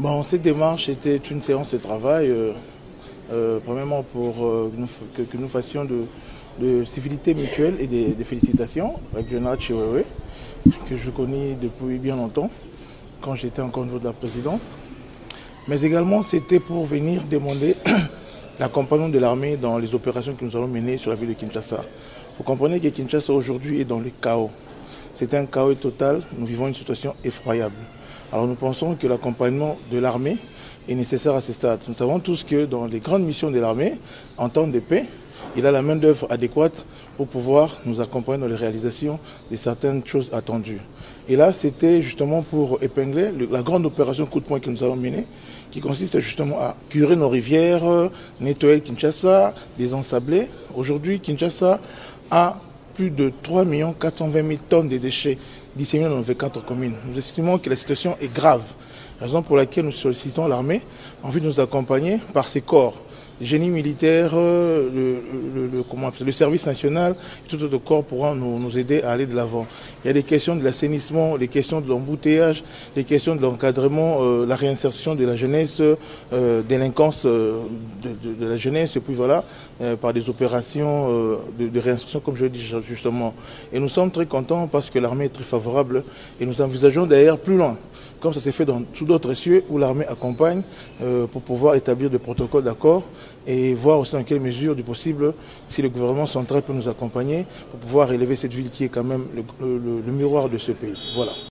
Bon, cette démarche était une séance de travail, premièrement pour que nous fassions de civilité mutuelle et de félicitations avec Leonard Chiwewe, que je connais depuis bien longtemps, quand j'étais encore au niveau de la présidence. Mais également, c'était pour venir demander l'accompagnement de l'armée dans les opérations que nous allons mener sur la ville de Kinshasa. Vous comprenez que Kinshasa aujourd'hui est dans le chaos. C'est un chaos total, nous vivons une situation effroyable. Alors nous pensons que l'accompagnement de l'armée est nécessaire à ce stade. Nous savons tous que dans les grandes missions de l'armée, en temps de paix, il a la main d'œuvre adéquate pour pouvoir nous accompagner dans les réalisations de certaines choses attendues. Et là, c'était justement pour épingler la grande opération coup de poing que nous allons mener, qui consiste justement à curer nos rivières, nettoyer Kinshasa, les ensablés. Aujourd'hui, Kinshasa a plus de 3 420 000 tonnes de déchets disséminés dans nos 24 communes. Nous estimons que la situation est grave, raison pour laquelle nous sollicitons l'armée en vue de nous accompagner par ses corps. Le génie militaire, le service national, tout autre corps pourront nous aider à aller de l'avant. Il y a des questions de l'assainissement, les questions de l'embouteillage, les questions de l'encadrement, la réinsertion de la jeunesse, délinquance de la jeunesse, et puis voilà, par des opérations de réinsertion, comme je le dis justement. Et nous sommes très contents parce que l'armée est très favorable et nous envisageons d'ailleurs plus loin, comme ça s'est fait dans tous d'autres cieux où l'armée accompagne pour pouvoir établir des protocoles d'accord et voir aussi dans quelle mesure du possible si le gouvernement central peut nous accompagner pour pouvoir élever cette ville qui est quand même le miroir de ce pays. Voilà.